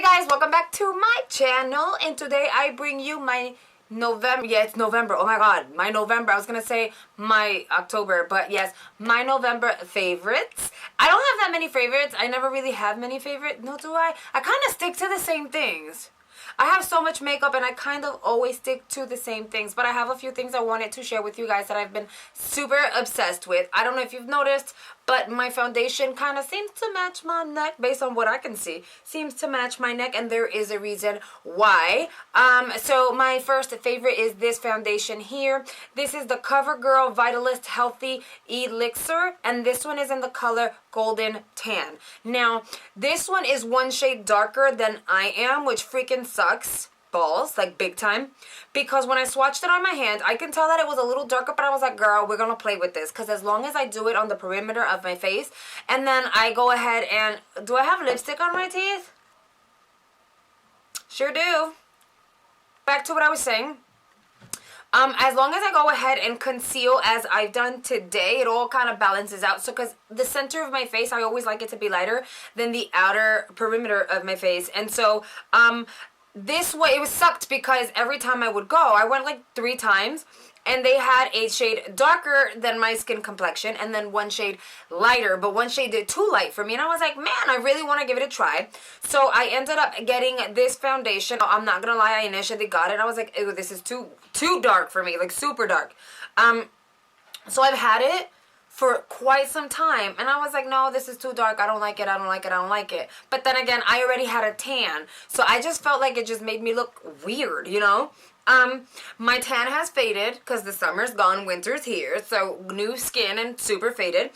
guys, welcome back to my channel, and today I bring you my November, it's November, oh my god, my November, I was gonna say my October, but yes, my November favorites. I don't have that many favorites. I never really have many favorites. No, do I? I kind of stick to the same things. I have so much makeup and I kind of always stick to the same things, but I have a few things I wanted to share with you guys that I've been super obsessed with. I don't know if you've noticed, but my foundation kind of seems to match my neck based on what I can see. Seems to match my neck, and there is a reason why. So my first favorite is this foundation here. This is the Covergirl Vitalist Healthy Elixir, and this one is in the color Golden Tan. Now, this one is one shade darker than I am, which freaking sucks. Balls, like big time, because when I swatched it on my hand, I can tell that it was a little darker, but I was like, girl, we're gonna play with this, because as long as I do it on the perimeter of my face, and then I go ahead and, do I have lipstick on my teeth? Sure do. Back to what I was saying. As long as I go ahead and conceal as I've done today, it all kind of balances out. So because the center of my face, I always like it to be lighter than the outer perimeter of my face. And so, this way, it was sucked because every time I would go, I went like 3 times, and they had a shade darker than my skin complexion, and then one shade lighter, but one shade did too light for me, and I was like, man, I really want to give it a try. So I ended up getting this foundation. I'm not gonna lie, I initially got it, I was like, ew, this is too dark for me, like super dark. So I've had it for quite some time, and I was like, no, this is too dark, I don't like it, I don't like it, I don't like it. But then again, I already had a tan, so I just felt like it just made me look weird, you know? My tan has faded because the summer's gone, winter's here, so new skin and super faded.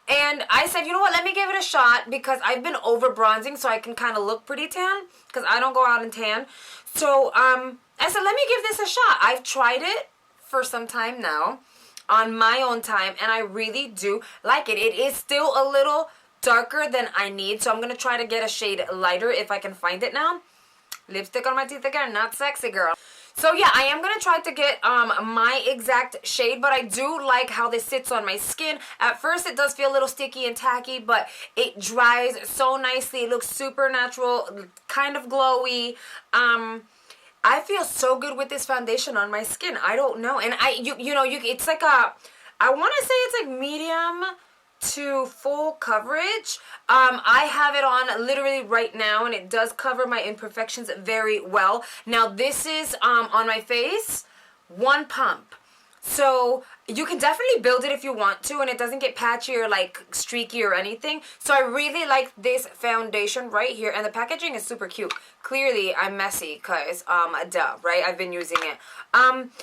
And I said, you know what, let me give it a shot, because I've been over bronzing so I can kind of look pretty tan, because I don't go out and tan. So I said, let me give this a shot. I've tried it for some time now on my own time, and I really do like it. It is still a little darker than I need, so I'm gonna try to get a shade lighter if I can find it now. Lipstick on my teeth again, not sexy, girl. So yeah, I am gonna try to get my exact shade, but I do like how this sits on my skin. At first it does feel a little sticky and tacky, but it dries so nicely. It looks super natural, kind of glowy. I feel so good with this foundation on my skin. I don't know. And it's like a, I want to say it's like medium to full coverage. I have it on literally right now, and it does cover my imperfections very well. Now this is on my face, 1 pump. So you can definitely build it if you want to, and it doesn't get patchy or like streaky or anything. So I really like this foundation right here, and the packaging is super cute. Clearly I'm messy because duh, right? I've been using it.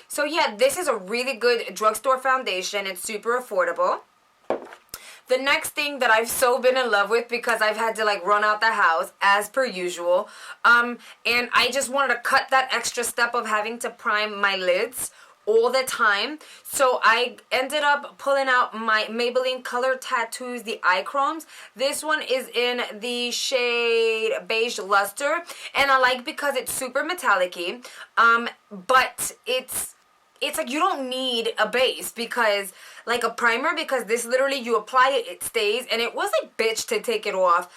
So yeah, this is a really good drugstore foundation. It's super affordable. The next thing that I've so been in love with, because I've had to like run out the house as per usual, and I just wanted to cut that extra step of having to prime my lids all the time. So I ended up pulling out my Maybelline Color Tattoos, the eye chromes. This one is in the shade Beige Luster, and I like because it's super metallic-y, but it's like you don't need a base, because like a primer, because this literally you apply it, it stays, and it was like bitch to take it off,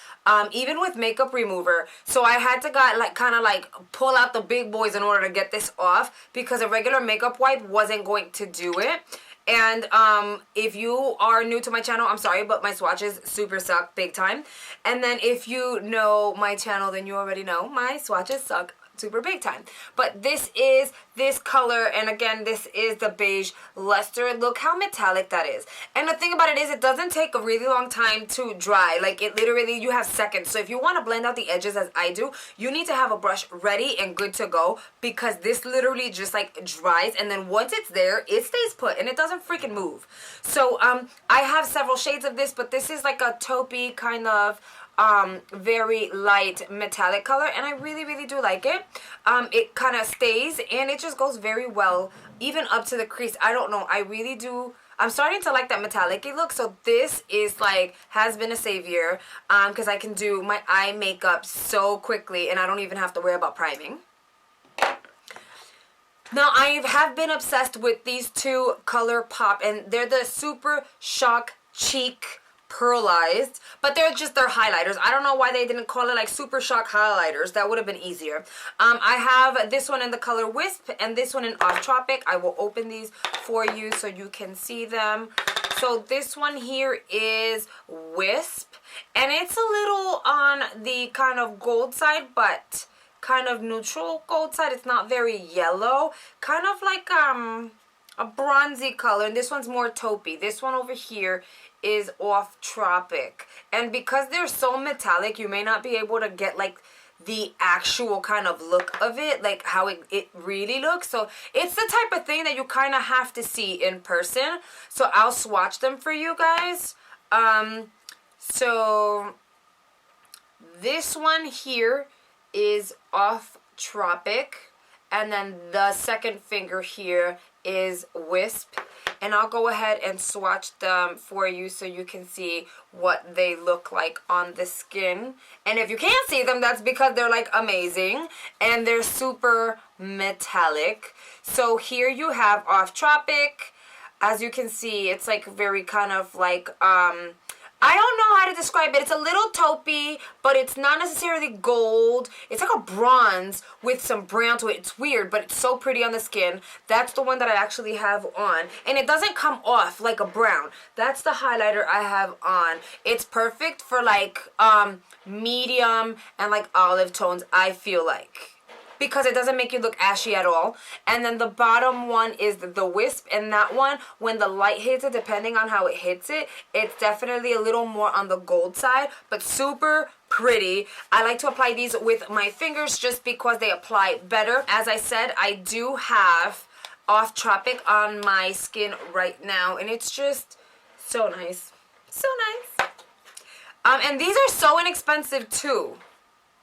even with makeup remover. So I had to kind of pull out the big boys in order to get this off, because a regular makeup wipe wasn't going to do it. And if you are new to my channel, I'm sorry, but my swatches super suck big time. And then if you know my channel, then you already know my swatches suck super big time. But this is this color, and again, this is the Beige Luster. Look how metallic that is. And the thing about it is, it doesn't take a really long time to dry. Like, it literally, you have seconds. So if you want to blend out the edges as I do, you need to have a brush ready and good to go, because this literally just like dries, and then once it's there, it stays put and it doesn't freaking move. So I have several shades of this, but this is like a taupey kind of very light metallic color, and I really do like it. It kind of stays, and it just goes very well even up to the crease. I don't know, I really do. I'm starting to like that metallic-y look, so this is like, has been a savior, because I can do my eye makeup so quickly, and I don't even have to worry about priming. Now, I have been obsessed with these two Colourpop, and they're the Super Shock Cheek Pearlized, but they're highlighters. I don't know why they didn't call it like Super Shock highlighters. That would have been easier. I have this one in the color Wisp and this one in Off Tropic. I will open these for you so you can see them. So this one here is Wisp, and it's a little on the kind of gold side, but kind of neutral gold side. It's not very yellow, kind of like a bronzy color, and this one's more taupey. This one over here is Off Tropic, and because they're so metallic, you may not be able to get like the actual kind of look of it, like how it really looks. So it's the type of thing that you kind of have to see in person. So I'll swatch them for you guys. So this one here is Off Tropic, and then the second finger here is Wisp, and I'll go ahead and swatch them for you so you can see what they look like on the skin. And if you can't see them, that's because they're like amazing and they're super metallic. So here you have Off Tropic. As you can see, it's like very kind of like I don't know how to describe it. It's a little taupey, but it's not necessarily gold. It's like a bronze with some brown to it. It's weird, but it's so pretty on the skin. That's the one that I actually have on. And it doesn't come off like a brown. That's the highlighter I have on. It's perfect for like medium and like olive tones, I feel like, because it doesn't make you look ashy at all. And then the bottom one is the Wisp, and that one, when the light hits it, depending on how it hits it, it's definitely a little more on the gold side, but super pretty. I like to apply these with my fingers just because they apply better. As I said, I do have Off Tropic on my skin right now, and it's just so nice. So nice. And these are so inexpensive too.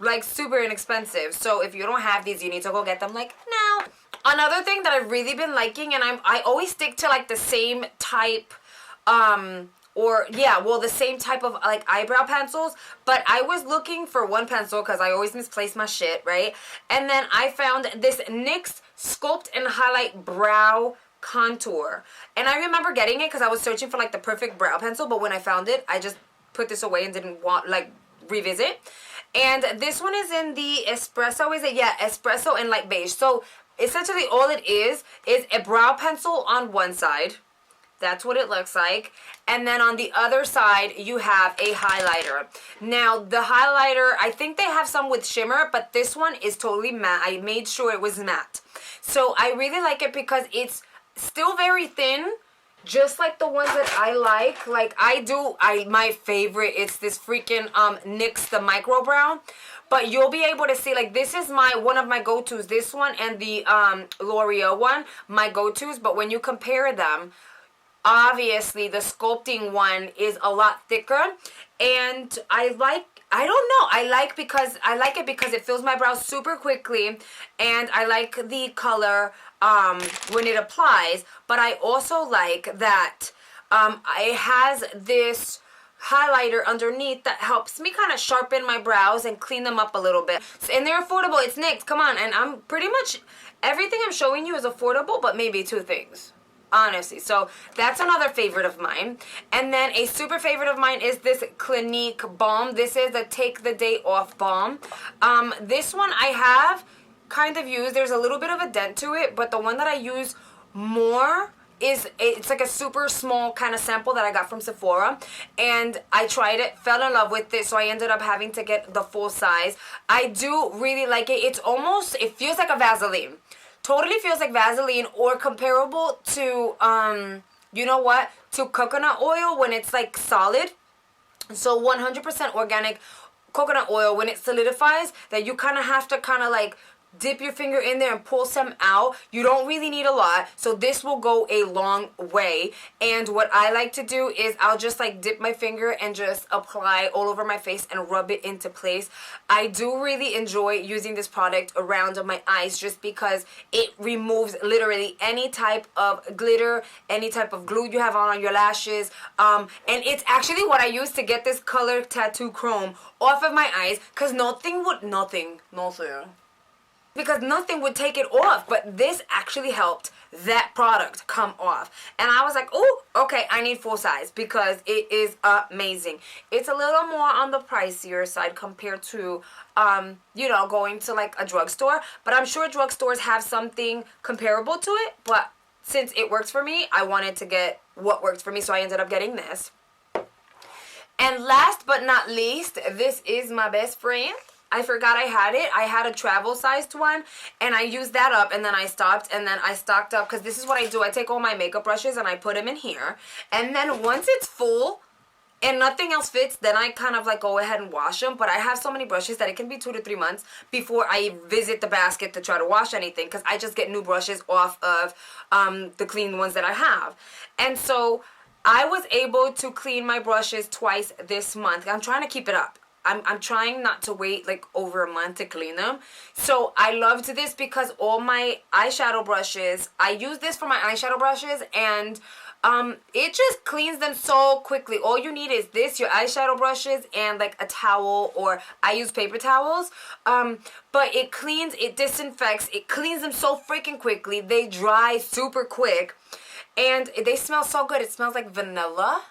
Like super inexpensive. So if you don't have these, you need to go get them like now. Another thing that I've really been liking, and I always stick to like the same type the same type of like eyebrow pencils, but I was looking for one pencil because I always misplace my shit, right? And then I found this NYX Sculpt and Highlight Brow Contour, and I remember getting it because I was searching for like the perfect brow pencil, but when I found it, I just put this away and didn't want like revisit. And this one is in the Espresso, is it? Yeah, Espresso and Light Beige. So essentially all it is a brow pencil on one side. That's what it looks like. And then on the other side, you have a highlighter. Now, the highlighter, I think they have some with shimmer, but this one is totally matte. I made sure it was matte. So I really like it because it's still very thin, just like the ones that I like. Like my favorite, it's this freaking NYX the Micro Brow. But you'll be able to see, like, this is one of my go-tos. This one and the L'Oreal one, my go-tos. But when you compare them, obviously the sculpting one is a lot thicker. And I like it because it fills my brows super quickly, and I like the color when it applies. But I also like that it has this highlighter underneath that helps me kind of sharpen my brows and clean them up a little bit. And they're affordable. It's NYX, come on. And I'm pretty much, everything I'm showing you is affordable, but maybe two things, honestly. So that's another favorite of mine. And then a super favorite of mine is this Clinique Balm. This is the Take the Day Off Balm. This one I have kind of used. There's a little bit of a dent to it, but the one that I use more it's like a super small kind of sample that I got from Sephora, and I tried it, fell in love with it, so I ended up having to get the full size. I do really like it. It feels like a Vaseline. Totally feels like Vaseline, or comparable to you know what, to coconut oil when it's like solid. So 100% organic coconut oil, when it solidifies, that you kind of have to kind of like dip your finger in there and pull some out. You don't really need a lot, so this will go a long way. And what I like to do is I'll just like dip my finger and just apply all over my face and rub it into place. I do really enjoy using this product around my eyes just because it removes literally any type of glitter, any type of glue you have on your lashes. And it's actually what I use to get this color tattoo chrome off of my eyes, because nothing because nothing would take it off. But this actually helped that product come off. And I was like, oh, okay, I need full size because it is amazing. It's a little more on the pricier side compared to, you know, going to like a drugstore. But I'm sure drugstores have something comparable to it. But since it works for me, I wanted to get what works for me. So I ended up getting this. And last but not least, this is my best friend. I forgot I had it. I had a travel sized one and I used that up and then I stopped and then I stocked up because this is what I do. I take all my makeup brushes and I put them in here. And then once it's full and nothing else fits, then I kind of like go ahead and wash them. But I have so many brushes that it can be 2 to 3 months before I visit the basket to try to wash anything because I just get new brushes off of the clean ones that I have. And so I was able to clean my brushes twice this month. I'm trying to keep it up. I'm trying not to wait like over a month to clean them. So I loved this because all my eyeshadow brushes, I use this for my eyeshadow brushes and it just cleans them so quickly. All you need is this, your eyeshadow brushes, and like a towel, or I use paper towels. But it cleans, it disinfects, it cleans them so freaking quickly. They dry super quick. And they smell so good. It smells like vanilla.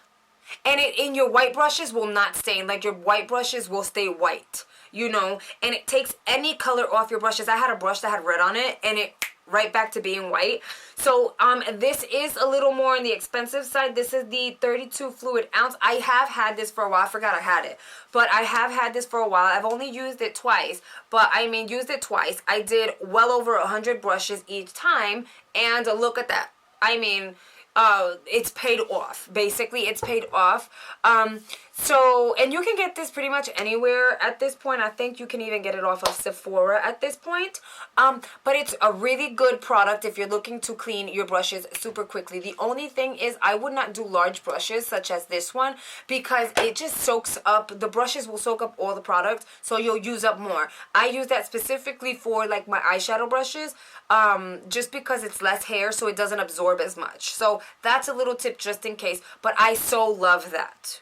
And in your white brushes will not stain. Like your white brushes will stay white, you know. And it takes any color off your brushes. I had a brush that had red on it and it right back to being white. So this is a little more on the expensive side. This is the 32 fluid ounce. I have had this for a while. I forgot I had it. But I have had this for a while. I've only used it twice. But I mean, used it twice. I did well over 100 brushes each time. And look at that. I mean, it's paid off. Basically, it's paid off. So, and you can get this pretty much anywhere at this point. I think you can even get it off of Sephora at this point. But it's a really good product if you're looking to clean your brushes super quickly. The only thing is I would not do large brushes such as this one because it just soaks up, the brushes will soak up all the product, so you'll use up more. I use that specifically for like my eyeshadow brushes, just because it's less hair so it doesn't absorb as much. So that's a little tip just in case, but I so love that.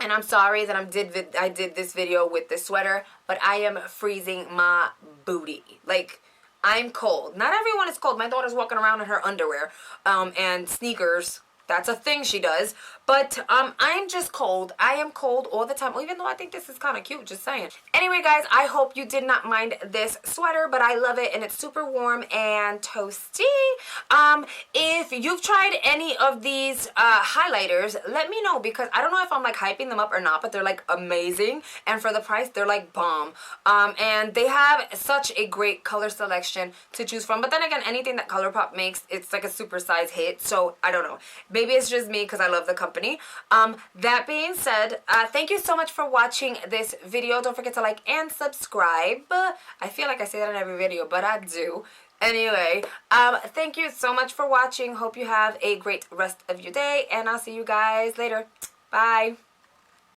And I'm sorry that I did this video with this sweater, but I am freezing my booty. Like, I'm cold. Not everyone is cold. My daughter's walking around in her underwear and sneakers. That's a thing she does. But I'm just cold. I am cold all the time. Even though I think this is kind of cute, just saying. Anyway, guys, I hope you did not mind this sweater, but I love it and it's super warm and toasty. If you've tried any of these highlighters, let me know because I don't know if I'm like hyping them up or not, but they're like amazing. And for the price, they're like bomb. And they have such a great color selection to choose from. But then again, anything that Colourpop makes, it's like a super size hit. So I don't know. Maybe it's just me because I love the company. That being said, thank you so much for watching this video. Don't forget to like and subscribe. I feel like I say that in every video, but I do. Anyway, thank you so much for watching. Hope you have a great rest of your day, and I'll see you guys later. Bye.